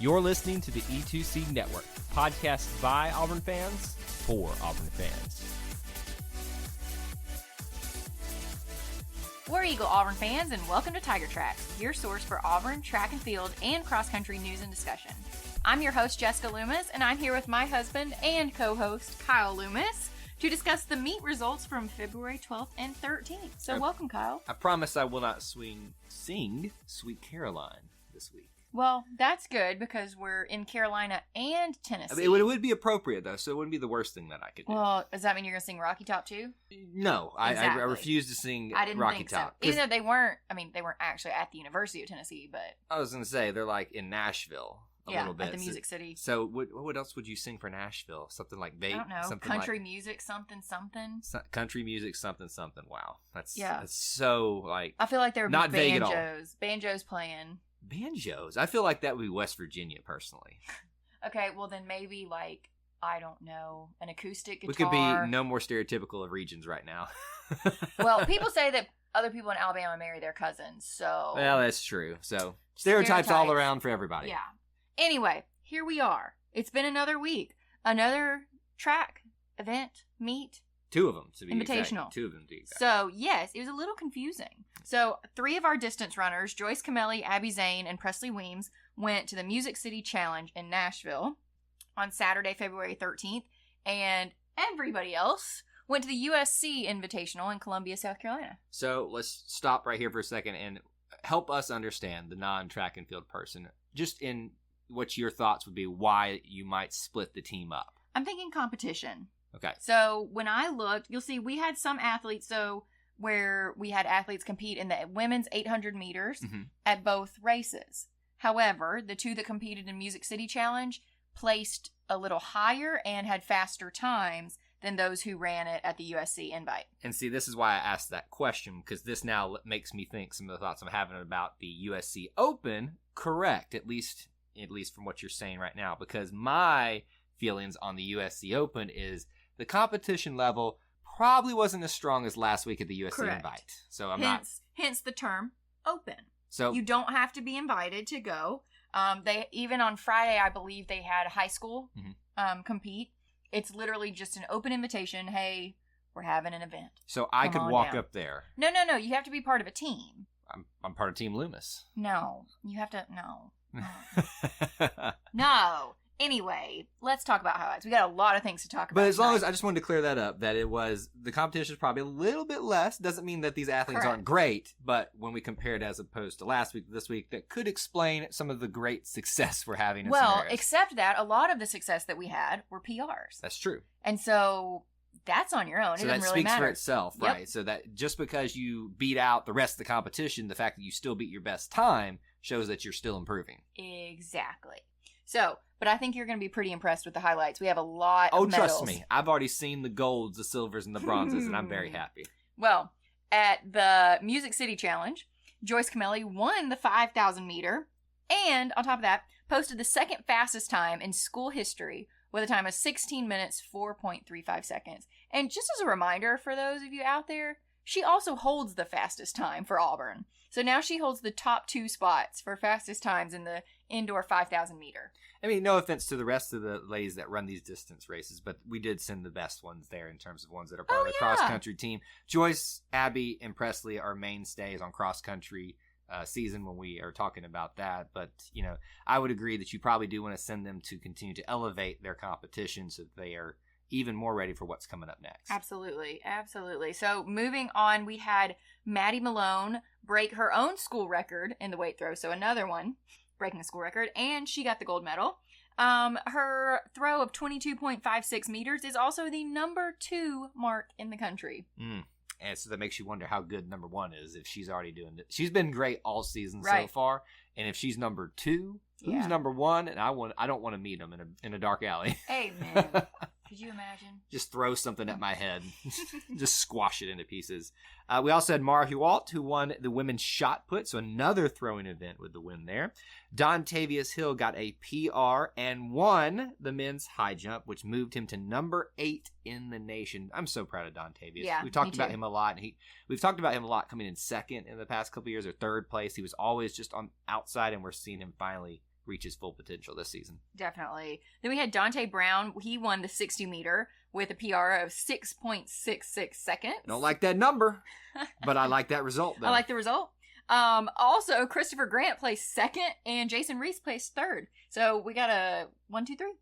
You're listening to the E2C Network, podcast by Auburn fans for Auburn fans. War Eagle Auburn fans, and welcome to Tiger Trax, your source for Auburn, track and field, and cross-country news and discussion. I'm your host, Jessica Loomis, and I'm here with my husband and co-host, Kyle Loomis, to discuss the meet results from February 12th and 13th. So welcome, Kyle. I promise I will not sing Sweet Caroline this week. Well, that's good because we're in Carolina and Tennessee. I mean, it would be appropriate, though, so it wouldn't be the worst thing that I could do. Well, does that mean you're going to sing Rocky Top too? No, Exactly. I refuse to sing I didn't Rocky think Top. so. Even though they weren't actually at the University of Tennessee, but... I was going to say, they're like in Nashville a little bit. At the Music City. So what else would you sing for Nashville? Something like I don't know. something Country like, music, something. country music, something. Wow. That's so, like... I feel like there would not be vague at all. Banjos playing... Banjos? I feel like that would be West Virginia, personally. Okay, well then maybe, like, I don't know, an acoustic guitar. We could be no more stereotypical of regions right now. Well, people say that other people in Alabama marry their cousins, so... Well, that's true. So, stereotypes all around for everybody. Yeah. Anyway, here we are. It's been another week. Another track, event, meet. Two of them, to be Invitational. exact. Two of them, to be exact. So, yes, it was a little confusing. So, 3 of our distance runners, Joyce Camelli, Abby Zane, and Presley Weems, went to the Music City Challenge in Nashville on Saturday, February 13th, and everybody else went to the USC Invitational in Columbia, South Carolina. So, let's stop right here for a second and help us understand, the non-track and field person, just in what your thoughts would be, why you might split the team up. I'm thinking competition. Okay. So when I looked, you'll see we had some athletes, where we had athletes compete in the women's 800 meters at both races. However, the 2 that competed in Music City Challenge placed a little higher and had faster times than those who ran it at the USC Invite. And see, this is why I asked that question, because this now makes me think some of the thoughts I'm having about the USC Open correct, at least from what you're saying right now, because my feelings on the USC Open is the competition level probably wasn't as strong as last week at the USC Invite. So Hence the term open. So you don't have to be invited to go. They even on Friday, I believe they had a high school compete. It's literally just an open invitation. Hey, we're having an event. So I could walk up there. No. You have to be part of a team. I'm part of Team Loomis. No, you have to. No. No. Anyway, let's talk about highlights. We got a lot of things to talk about. But as long as I just wanted to clear that up, that it was the competition is probably a little bit less. Doesn't mean that these athletes aren't great, but when we compare it as opposed to last week, this week, that could explain some of the great success we're having. Except that a lot of the success that we had were PRs. That's true. And so that's on your own. So it doesn't that really speaks matter. for itself, Yep. right? So that just because you beat out the rest of the competition, the fact that you still beat your best time shows that you're still improving. Exactly. So, but I think you're going to be pretty impressed with the highlights. We have a lot of medals. Trust me. I've already seen the golds, the silvers, and the bronzes, and I'm very happy. Well, at the Music City Challenge, Joyce Camelli won the 5,000 meter, and on top of that, posted the second fastest time in school history with a time of 16 minutes, 4.35 seconds. And just as a reminder for those of you out there, she also holds the fastest time for Auburn. So now she holds the top 2 spots for fastest times in the indoor 5,000 meter. I mean, no offense to the rest of the ladies that run these distance races, but we did send the best ones there in terms of ones that are part of the cross-country team. Joyce, Abby, and Presley are mainstays on cross-country season when we are talking about that. But, I would agree that you probably do want to send them to continue to elevate their competition so that they are even more ready for what's coming up next. Absolutely. So moving on, we had Maddie Malone break her own school record in the weight throw. So another one breaking the school record, and she got the gold medal. Her throw of 22.56 meters is also the number 2 mark in the country. And so that makes you wonder how good number 1 is if she's already doing it. She's been great all season so far, and if she's number 2, who's number 1? And I don't want to meet them in a dark alley. Hey man, could you imagine? Just throw something at my head, just squash it into pieces. We also had Mara Hualt, who won the women's shot put, so another throwing event with the win there. Dontavius Hill got a PR and won the men's high jump, which moved him to number 8 in the nation. I'm so proud of Dontavius. Yeah, we've talked about him a lot, and we've talked about him a lot coming in second in the past couple of years, or third place. He was always just on outside, and we're seeing him finally reach his full potential this season. Definitely. Then we had Dante Brown. He won the 60 meter with a PR of 6.66 seconds. Don't like that number, but I like that result, though. I like the result. Also, Christopher Grant placed second, and Jason Reese placed third. So we got a 1, 2, 3.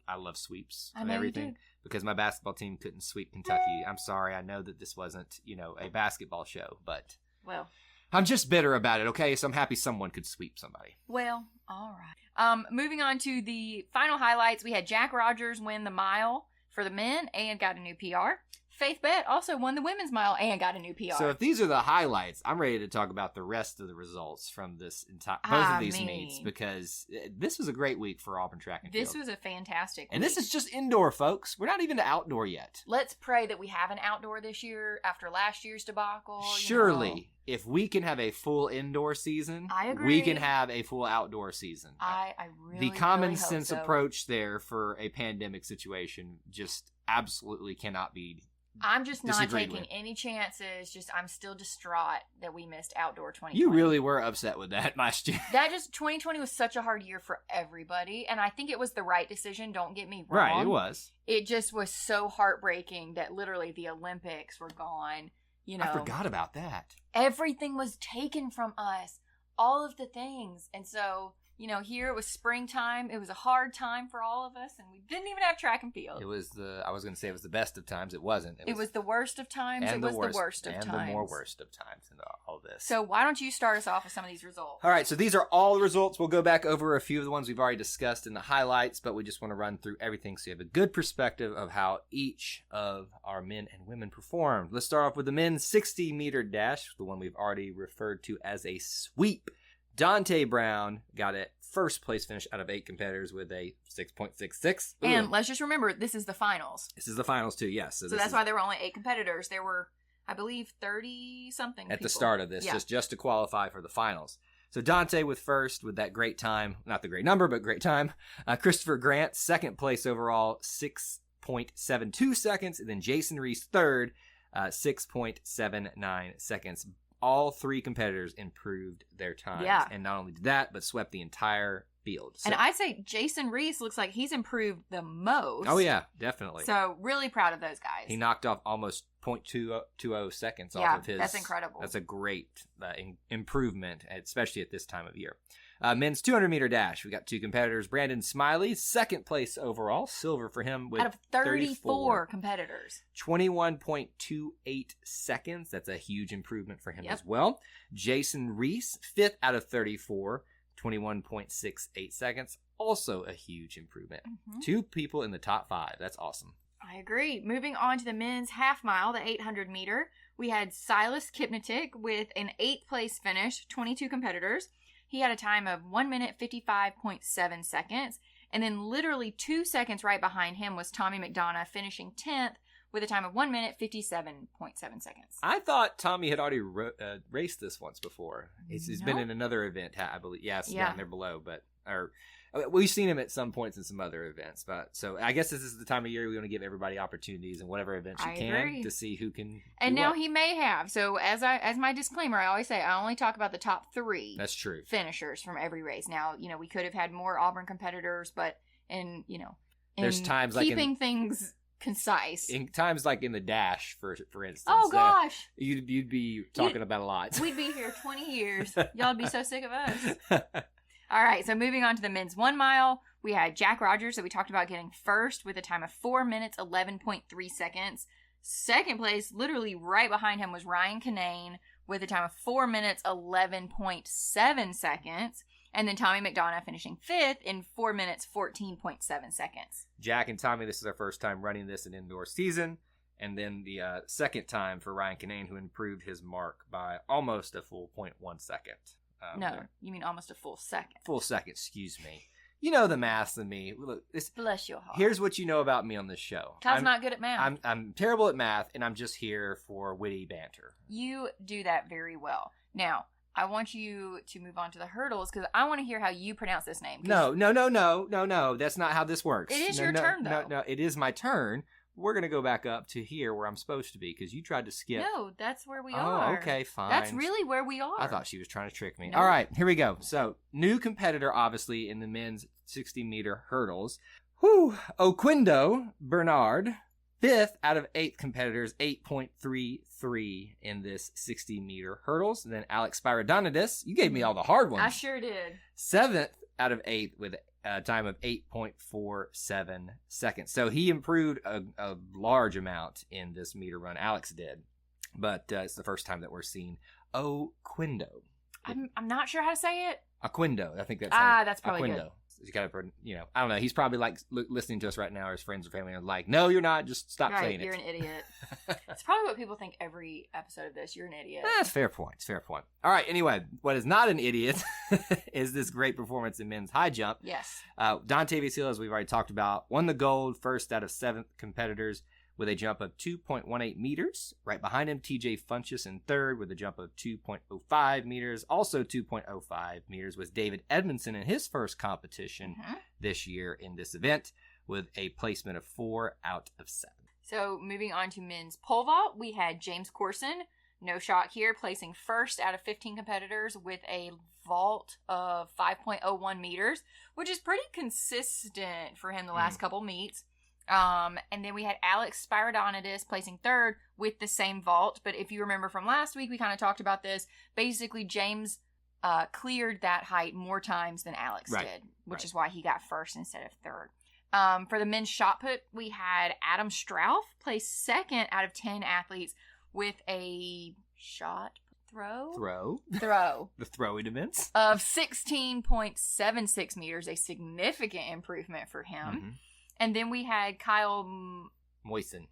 I love sweeps I and know everything. you do. Because my basketball team couldn't sweep Kentucky. I'm sorry. I know that this wasn't, a basketball show, but Well, I'm just bitter about it, okay? So I'm happy someone could sweep somebody. well, all right. Moving on to the final highlights, we had Jack Rogers win the mile for the men and got a new PR. Faith Bett also won the women's mile and got a new PR. So if these are the highlights, I'm ready to talk about the rest of the results from this both of these meets, because this was a great week for Auburn track and field. This was a fantastic And week. this is just indoor, folks. We're not even to outdoor yet. Let's pray that we have an outdoor this year after last year's debacle. Surely, if we can have a full indoor season, I agree. we can have a full outdoor season. I really, the common really hope sense so. approach there for a pandemic situation just absolutely cannot be I'm just not disagreed taking with. any chances. I'm still distraught that we missed outdoor 2020. You really were upset with that last year. 2020 was such a hard year for everybody, and I think it was the right decision. Don't get me wrong. Right, it was. It just was so heartbreaking that literally the Olympics were gone. I forgot about that. Everything was taken from us. All of the things. And so, here it was springtime. It was a hard time for all of us, and we didn't even have track and field. It was I was going to say it was the best of times. It wasn't. It was the worst of times. It was the worst of times. And the more worst of times in all this. So why don't you start us off with some of these results? All right, so these are all the results. We'll go back over a few of the ones we've already discussed in the highlights, but we just want to run through everything so you have a good perspective of how each of our men and women performed. Let's start off with the men's 60-meter dash, the one we've already referred to as a sweep. Dante Brown got a first-place finish out of 8 competitors with a 6.66. And let's just remember, this is the finals. This is the finals, too, yes. So that's why there were only 8 competitors. There were, I believe, 30-something at people. the start of this, just to qualify for the finals. So Dante with first with that great time. Not the great number, but great time. Christopher Grant, second place overall, 6.72 seconds. And then Jason Reese, third, 6.79 seconds. All 3 competitors improved their times. Yeah. And not only did that, but swept the entire field. So, and I'd say Jason Reese looks like he's improved the most. Oh, yeah, definitely. So really proud of those guys. He knocked off almost 0.20 seconds off of his. That's incredible. That's a great improvement, especially at this time of year. Men's 200-meter dash. We got 2 competitors. Brandon Smiley, second place overall. Silver for him with out of 34 competitors. 21.28 seconds. That's a huge improvement for him as well. Jason Reese, fifth out of 34. 21.68 seconds. Also a huge improvement. Mm-hmm. 2 people in the top 5. That's awesome. I agree. Moving on to the men's half mile, the 800 meter, we had Silas Kipnitik with an 8th place finish, 22 competitors. He had a time of 1 minute 55.7 seconds. And then literally 2 seconds right behind him was Tommy McDonough finishing 10th with a time of 1 minute 57.7 seconds. I thought Tommy had already raced this once before. He's been in another event, I believe. Yeah, it's down there below, we've seen him at some points in some other events. But so I guess this is the time of year we want to give everybody opportunities in whatever events you can to see who can. And now he may have. So as my disclaimer, I always say I only talk about the top 3. That's true. Finishers from every race. Now we could have had more Auburn competitors, but there's times keeping like things concise. In times like in the dash, for instance. Oh gosh, you'd be talking about a lot. We'd be here 20 years. Y'all'd be so sick of us. All right, so moving on to the men's 1 mile, we had Jack Rogers that we talked about getting first with a time of 4 minutes 11.3 seconds. Second place, literally right behind him, was Ryan Kinane with a time of 4 minutes 11.7 seconds. And then Tommy McDonough finishing 5th in 4 minutes 14.7 seconds. Jack and Tommy, this is their first time running this in indoor season. And then the second time for Ryan Kinane, who improved his mark by almost a full 0.1 second. You mean almost a full second. Full second, excuse me. You know the math than me. Look, bless your heart. Here's what you know about me on this show. Kyle's not good at math. I'm terrible at math, and I'm just here for witty banter. You do that very well. Now, I want you to move on to the hurdles because I want to hear how you pronounce this name. No. That's not how this works. It is your turn, though. No, it is my turn, we're going to go back up to here where I'm supposed to be because you tried to skip. No, that's where we are. Oh, okay, fine. That's really where we are. I thought she was trying to trick me. No. All right, here we go. So, new competitor, obviously, in the men's 60-meter hurdles. Oquindo Bernard, 5th out of 8 competitors, 8.33 in this 60-meter hurdles. And then Alex Spyridonidis, you gave me all the hard ones. I sure did. 7th out of 8 with a time of 8.47 seconds. So he improved a large amount in this meter run. Alex did. But it's the first time that we're seeing Oquindo. I'm not sure how to say it. Oquindo. I think that's that's probably Oquindo. good. You gotta, I don't know. He's probably like listening to us right now, or his friends or family are like, "No, you're not. Just stop saying it." You're an idiot. It's probably what people think every episode of this. You're an idiot. That's fair point. It's fair point. All right. Anyway, what is not an idiot is this great performance in men's high jump. Yes. Dante Brown, as we've already talked about, won the gold, first out of 7 competitors with a jump of 2.18 meters. Right behind him, TJ Funchess in third with a jump of 2.05 meters. Also 2.05 meters was David Edmondson in his first competition this year in this event with a placement of 4 out of 7. So moving on to men's pole vault, we had James Corson, no shock here, placing first out of 15 competitors with a vault of 5.01 meters, which is pretty consistent for him the last couple meets. And then we had Alex Spyridonidis placing third with the same vault. But if you remember from last week, we kind of talked about this. Basically, James cleared that height more times than Alex did, which is why he got first instead of third. For the men's shot put, we had Adam Strauff place second out of 10 athletes with a throw. The throwing events. Of 16.76 meters, a significant improvement for him. And then we had Kyle Moisen.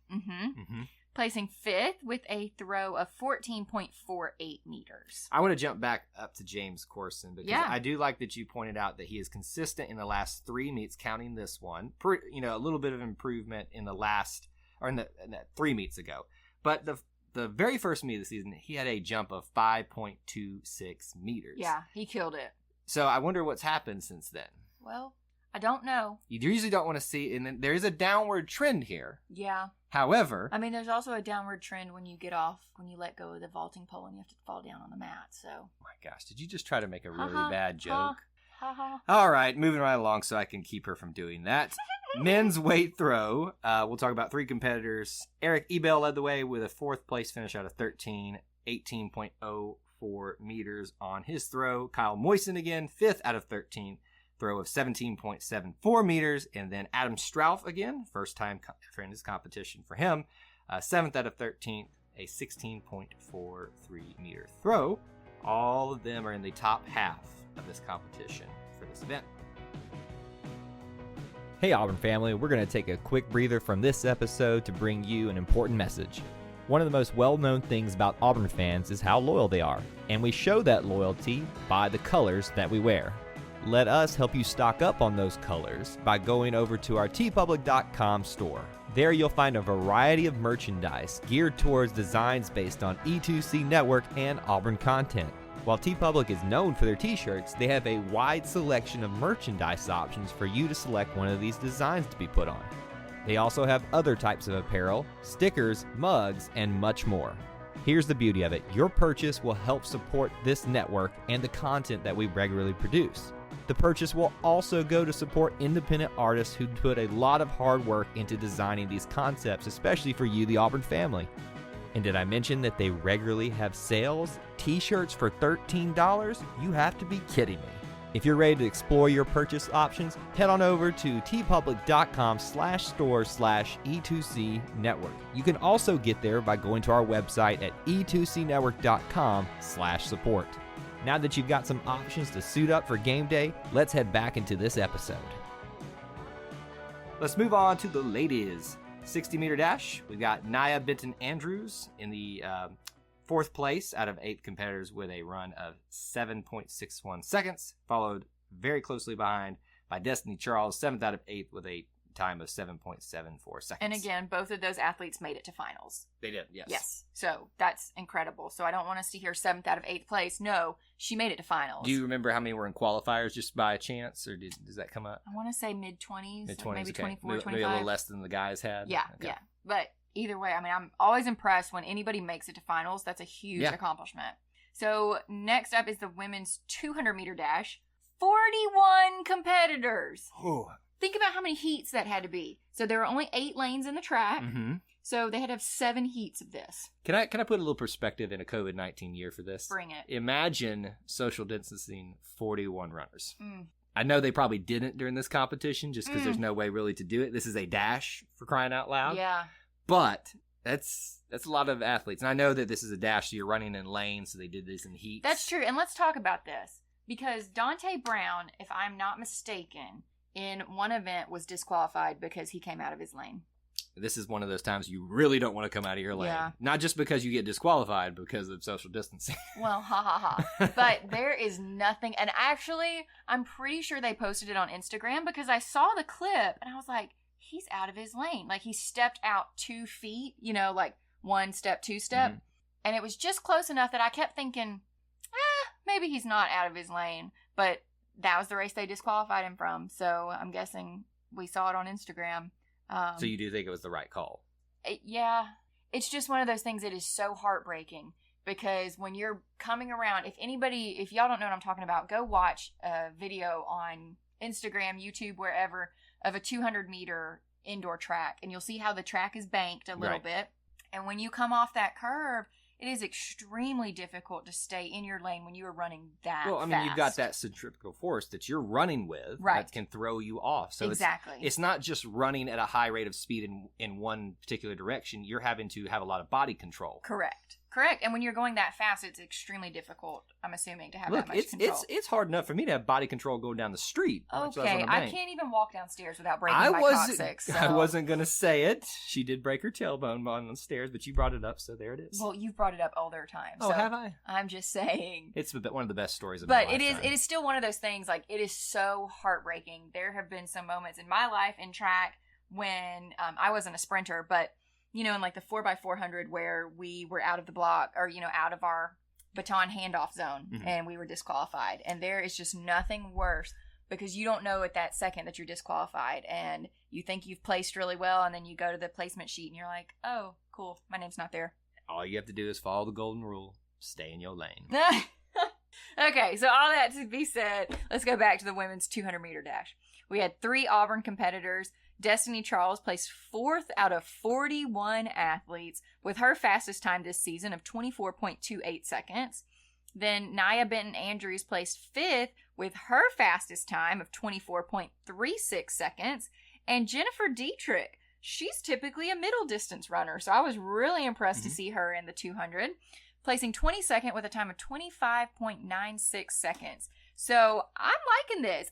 Placing 5th with a throw of 14.48 meters. I want to jump back up to James Corson because I do like that you pointed out that he is consistent in the last 3 meets, counting this one. A little bit of improvement in the last, or in the 3 meets ago. But the very first meet of the season, he had a jump of 5.26 meters. Yeah, he killed it. So I wonder what's happened since then. Well, I don't know. You usually don't want to see, and then there is a downward trend here. Yeah. However, I mean, there's also a downward trend when you get off, when you let go of the vaulting pole and you have to fall down on the mat. So. My gosh, did you just try to make a really bad joke? Ha. All right, moving right along so I can keep her from doing that. Men's weight throw. We'll talk about 3 competitors. Eric Ebel led the way with a 4th place finish out of 13, 18.04 meters on his throw. Kyle Moisen again, 5th out of 13. Throw of 17.74 meters, and then Adam Strauff again, first time in this competition for him, 7th out of 13, a 16.43 meter throw. All of them are in the top half of this competition for this event. Hey Auburn family, we're going to take a quick breather from this episode to bring you an important message. One of the most well-known things about Auburn fans is how loyal they are, and we show that loyalty by the colors that we wear. Let us help you stock up on those colors by going over to our tpublic.com store. There you'll find a variety of merchandise geared towards designs based on E2C Network and Auburn content. While TeePublic is known for their t-shirts, they have a wide selection of merchandise options for you to select one of these designs to be put on. They also have other types of apparel, stickers, mugs, and much more. Here's the beauty of it. Your purchase will help support this network and the content that we regularly produce. The purchase will also go to support independent artists who put a lot of hard work into designing these concepts, especially for you, the Auburn family. And did I mention that they regularly have sales? T-shirts for $13? You have to be kidding me. If you're ready to explore your purchase options, head on over to tpublic.com/store/E2C Network. You can also get there by going to our website at e2cnetwork.com/support. Now that you've got some options to suit up for game day, let's head back into this episode. Let's move on to the ladies. 60-meter dash. We've got Nia Benton-Andrews in the 4th place out of 8 competitors with a run of 7.61 seconds, followed very closely behind by Destiny Charles, 7th out of 8 with a time of 7.74 seconds. And again, both of those athletes made it to finals. They did, yes. Yes. So that's incredible. So I don't want us to hear 7th out of 8th place. No, she made it to finals. Do you remember how many were in qualifiers just by chance, or does that come up? I want to say mid-20s. Mid-20s, maybe okay. 24, 25. Maybe a little less than the guys had? Yeah, okay. yeah. But either way, I mean, I'm always impressed when anybody makes it to finals. That's a huge accomplishment. So next up is the women's 200-meter dash. 41 competitors. Ooh. Think about how many heats that had to be. So there were only 8 lanes in the track. Mm-hmm. So they had to have 7 heats of this. Can I put a little perspective in a COVID-19 year for this? Bring it. Imagine social distancing 41 runners. Mm. I know they probably didn't during this competition just because there's no way really to do it. This is a dash, for crying out loud. Yeah. But that's a lot of athletes. And I know that this is a dash, so you're running in lanes, so they did this in heats. That's true. And let's talk about this. Because Dante Brown, if I'm not mistaken, in one event was disqualified because he came out of his lane. This is one of those times you really don't want to come out of your lane. Yeah. Not just because you get disqualified because of social distancing. Well, ha ha ha. But there is nothing. And actually, I'm pretty sure they posted it on Instagram because I saw the clip and I was like, he's out of his lane. Like he stepped out 2 feet, like 1 step, 2 step. Mm-hmm. And it was just close enough that I kept thinking, maybe he's not out of his lane. But that was the race they disqualified him from. So I'm guessing we saw it on Instagram. So you do think it was the right call? Yeah. It's just one of those things that is so heartbreaking because when you're coming around, if y'all don't know what I'm talking about, go watch a video on Instagram, YouTube, wherever, of a 200-meter indoor track. And you'll see how the track is banked a little bit. And when you come off that curve, it is extremely difficult to stay in your lane when you are running that fast. Well, I mean, you've got that centrifugal force that you're running with that can throw you off. So exactly. It's not just running at a high rate of speed in one particular direction. You're having to have a lot of body control. Correct. And when you're going that fast, it's extremely difficult, I'm assuming, to have that much control. It's hard enough for me to have body control going down the street. Okay, I can't even walk downstairs without breaking my coccyx. So. I wasn't going to say it. She did break her tailbone on the stairs, but you brought it up, so there it is. Well, you've brought it up all their time. Oh, so have I? I'm just saying. It's one of the best stories of my life. But it is still one of those things, like, it is so heartbreaking. There have been some moments in my life in track when I wasn't a sprinter, but in like the 4x400 where we were out of the block or, out of our baton handoff zone and we were disqualified. And there is just nothing worse because you don't know at that second that you're disqualified and you think you've placed really well and then you go to the placement sheet and you're like, oh, cool, my name's not there. All you have to do is follow the golden rule. Stay in your lane. Okay, so all that to be said, let's go back to the women's 200-meter dash. We had 3 Auburn competitors. Destiny Charles placed 4th out of 41 athletes with her fastest time this season of 24.28 seconds. Then Nia Benton-Andrews placed 5th with her fastest time of 24.36 seconds. And Jennifer Dietrich, she's typically a middle distance runner, so I was really impressed to see her in the 200, placing 22nd with a time of 25.96 seconds. So I'm liking this.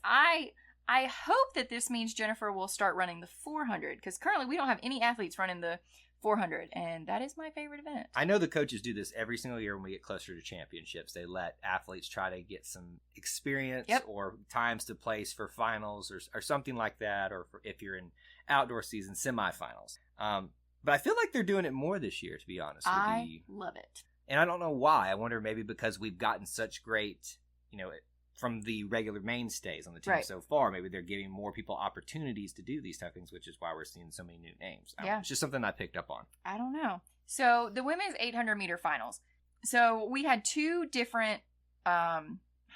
I hope that this means Jennifer will start running the 400 because currently we don't have any athletes running the 400, and that is my favorite event. I know the coaches do this every single year when we get closer to championships. They let athletes try to get some experience or times to place for finals or something like that, or if you're in outdoor season semifinals. But I feel like they're doing it more this year, to be honest with you. I love it. And I don't know why. I wonder maybe because we've gotten such great, from the regular mainstays on the team so far, maybe they're giving more people opportunities to do these type of things, which is why we're seeing so many new names. It's just something I picked up on. I don't know. So the women's 800-meter finals. So we had 2 different, how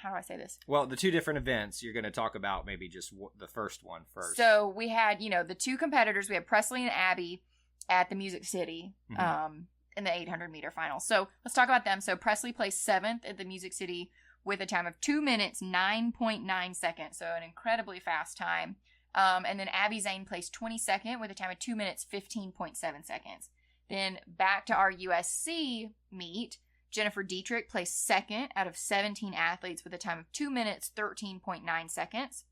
do I say this? Well, the 2 different events, you're going to talk about maybe just the first one first. So we had, the 2 competitors. We had Presley and Abby at the Music City in the 800-meter finals. So let's talk about them. So Presley placed 7th at the Music City with a time of 2 minutes, 9.9 seconds. So an incredibly fast time. And then Abby Zane placed 22nd with a time of 2 minutes, 15.7 seconds. Then back to our USC meet, Jennifer Dietrich placed 2nd out of 17 athletes with a time of 2 minutes, 13.9 seconds.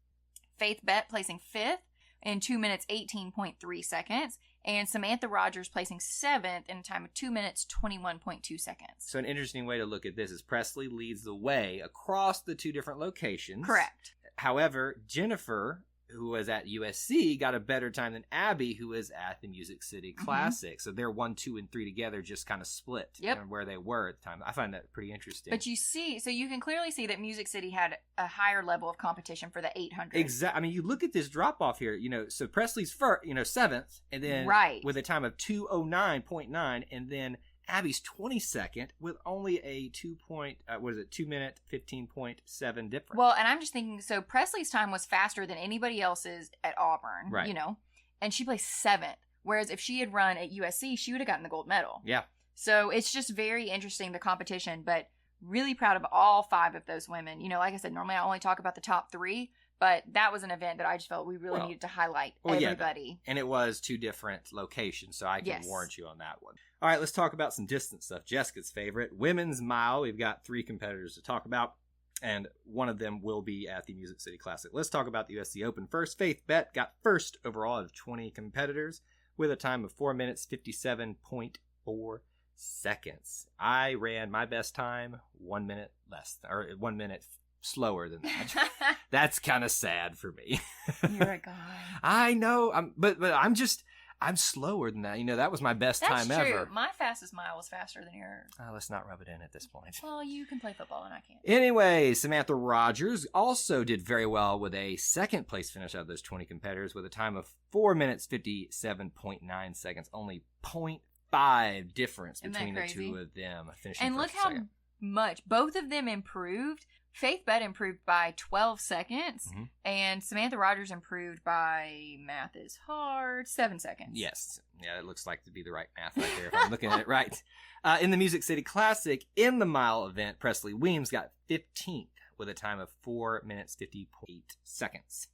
Faith Bett placing 5th in 2 minutes, 18.3 seconds. And Samantha Rogers placing 7th in a time of 2 minutes, 21.2 seconds. So an interesting way to look at this is Presley leads the way across the 2 different locations. Correct. However, Jennifer, who was at USC, got a better time than Abby, who was at the Music City Classic. So they're 1, 2, and 3 together, just kind of split where they were at the time. I find that pretty interesting. But you can clearly see that Music City had a higher level of competition for the 800. Exactly. I mean, you look at this drop off here. So Presley's first, 7th, and then with a time of 2:09.9, and then Abby's 22nd with only a 2 minute 15.7 difference. Well, and I'm just thinking, so Presley's time was faster than anybody else's at Auburn, right? And she placed 7th. Whereas if she had run at USC, she would have gotten the gold medal. Yeah. So it's just very interesting, the competition, but really proud of all 5 of those women. Like I said, normally I only talk about the top 3, but that was an event that I just felt we really needed to highlight everybody. Yeah, and it was 2 different locations, so I can warrant you on that one. All right, let's talk about some distance stuff. Jessica's favorite, women's mile. We've got 3 competitors to talk about, and one of them will be at the Music City Classic. Let's talk about the USC Open first. Faith Bett got first overall out of 20 competitors with a time of 4 minutes, 57.4 seconds. I ran my best time 1 minute less, or 1 minute slower than that. That's kind of sad for me. You're a guy. I know, but I'm slower than that. That was my best time That's true. ever. My fastest mile was faster than yours. Let's not rub it in at this point. Well, you can play football and I can't. Anyway, Samantha Rogers also did very well with a 2nd place finish out of those 20 competitors with a time of 4 minutes, 57.9 seconds. Only 0.5 difference between the 2 of them finishing and first look how second. much both of them improved. Faith Bett improved by 12 seconds, and Samantha Rogers improved by, math is hard, 7 seconds. Yes. Yeah, it looks like to be the right math right there if I'm looking at it right. In the Music City Classic, in the mile event, Presley Weems got 15th with a time of 4 minutes, 50.8 seconds.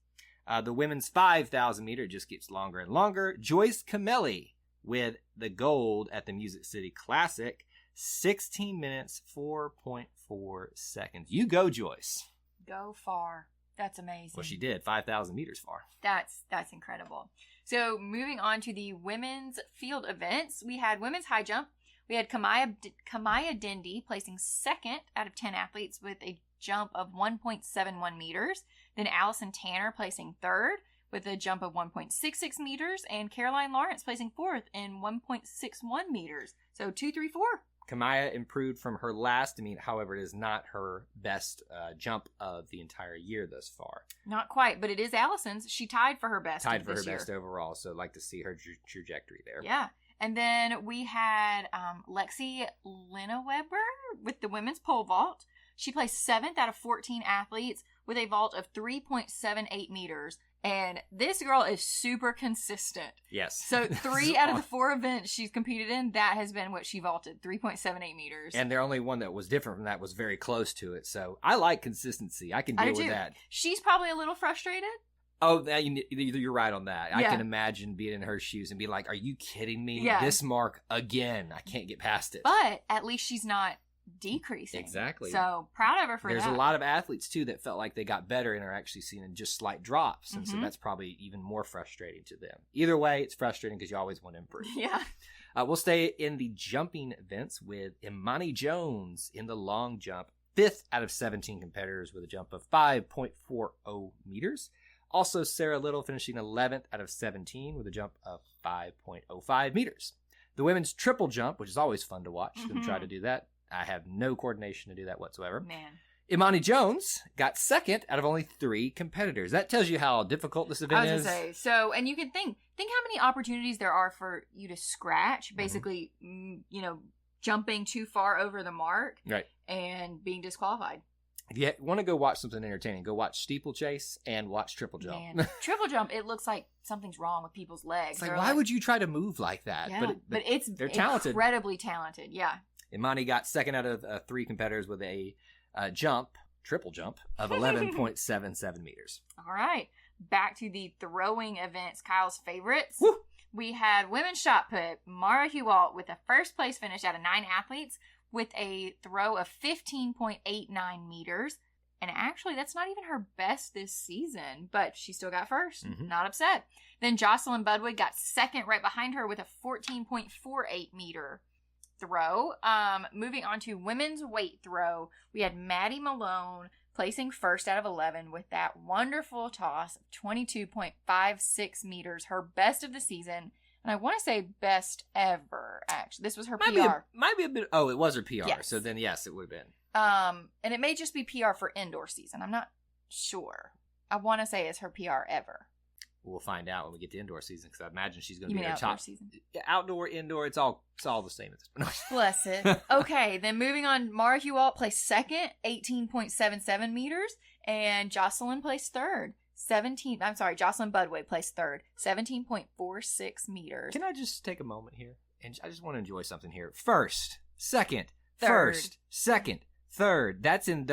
The women's 5,000 meter just gets longer and longer. Joyce Camelli with the gold at the Music City Classic. 16 minutes, 4.4 seconds. You go, Joyce. Go far. That's amazing. Well, she did. 5,000 meters far. That's incredible. So moving on to the women's field events, we had women's high jump. We had Kamaya Dindy placing 2nd out of 10 athletes with a jump of 1.71 meters. Then Allison Tanner placing 3rd with a jump of 1.66 meters. And Caroline Lawrence placing 4th in 1.61 meters. So 2, 3, 4. Kamaya improved from her last meet. However, it is not her best jump of the entire year thus far. Not quite, but it is Allison's. She tied for her best best overall, so I'd like to see her trajectory there. Yeah. And then we had Lexi Lineweber with the women's pole vault. She placed 7th out of 14 athletes with a vault of 3.78 meters. And this girl is super consistent. Yes. So 3 out of the 4 events she's competed in, that has been what she vaulted, 3.78 meters. And the only one that was different from that was very close to it. So I like consistency. I can deal with that. She's probably a little frustrated. Oh, you're right on that. Yeah. I can imagine being in her shoes and be like, are you kidding me? Yeah. This mark again. I can't get past it. But at least she's not decreasing. Exactly. So proud of her for that. There's a lot of athletes too that felt like they got better and are actually seeing just slight drops, and so that's probably even more frustrating to them. Either way, it's frustrating because you always want to improve. Yeah. We'll stay in the jumping events with Imani Jones in the long jump, 5th out of 17 competitors with a jump of 5.40 meters. Also, Sarah Little finishing 11th out of 17 with a jump of 5.05 meters. The women's triple jump, which is always fun to watch them try to do that. I have no coordination to do that whatsoever. Man. Imani Jones got 2nd out of only 3 competitors. That tells you how difficult this event is. I was going to say, so, and you can think how many opportunities there are for you to scratch, basically, jumping too far over the mark. Right. And being disqualified. If you want to go watch something entertaining, go watch steeplechase and watch triple jump. Man, triple jump, it looks like something's wrong with people's legs. It's like, why would you try to move like that? Yeah, but they're talented. Incredibly talented, yeah. Imani got 2nd out of 3 competitors with a triple jump of 11.77 meters. All right. Back to the throwing events, Kyle's favorites. Woo! We had women's shot put, Mara Hewalt with a 1st place finish out of 9 athletes with a throw of 15.89 meters. And actually, that's not even her best this season, but she still got 1st. Not upset. Then Jocelyn Budwood got 2nd right behind her with a 14.48 meter throw. Moving on to women's weight throw, we had Maddie Malone placing first out of 11 with that wonderful toss of 22.56 meters, her best of the season. And I want to say best ever, actually. This was her PR. Might be a bit. Oh, it was her PR. Yes. So then, yes, it would have been. And it may just be PR for indoor season. I'm not sure. I want to say it's her PR ever. We'll find out when we get to indoor season, because I imagine she's going to You be mean her outdoor top season? Outdoor, indoor, it's all the same at this point. Bless it. Okay, then moving on, Mara Hewalt placed second, 18.77 meters, and Jocelyn placed third. Jocelyn Budway placed third, 17.46 meters. Can I just take a moment here? And I just want to enjoy something here. First, second, Third. first, second, third. That's in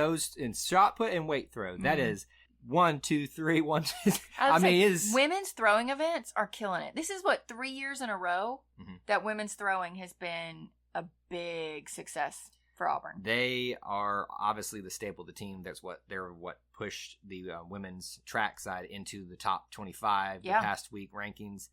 shot put and weight throw. That is 1, 2, 3, 1, 2. I mean, women's throwing events are killing it. This is 3 years in a row that women's throwing has been a big success for Auburn. They are obviously the staple of the team. They're what pushed the women's track side into the top 25 the past week rankings.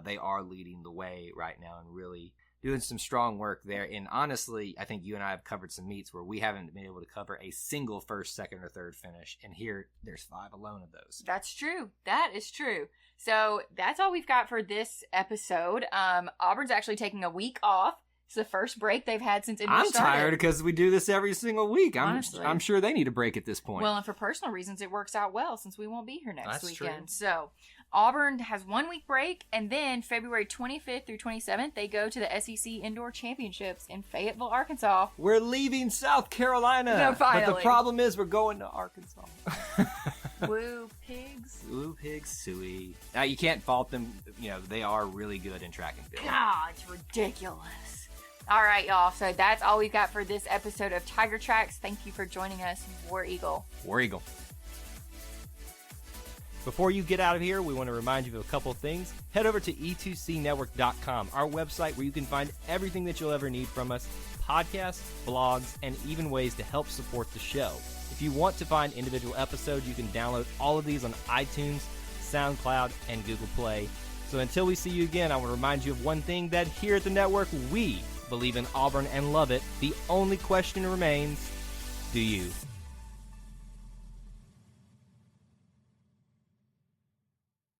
They are leading the way right now and really doing some strong work there. And honestly, I think you and I have covered some meets where we haven't been able to cover a single first, second, or third finish. And here, there's 5 alone of those. That's true. That is true. So that's all we've got for this episode. Auburn's actually taking a week off. It's the first break they've had since indoor started. I'm tired because we do this every single week. Honestly. I'm sure they need a break at this point. Well, and for personal reasons, it works out well since we won't be here next That's weekend. true. So Auburn has 1 week break, and then February 25th through 27th, they go to the SEC Indoor Championships in Fayetteville, Arkansas. We're leaving South Carolina. No, finally. But the problem is we're going to Arkansas. Woo pigs. Woo pigs, suey. Now, you can't fault them. They are really good in track and field. God, it's ridiculous. All right, y'all. So that's all we've got for this episode of Tiger Trax. Thank you for joining us. War Eagle. War Eagle. Before you get out of here, we want to remind you of a couple of things. Head over to e2cnetwork.com, our website where you can find everything that you'll ever need from us, podcasts, blogs, and even ways to help support the show. If you want to find individual episodes, you can download all of these on iTunes, SoundCloud, and Google Play. So until we see you again, I want to remind you of one thing, that here at the network, we believe in Auburn and love it. The only question remains, do you?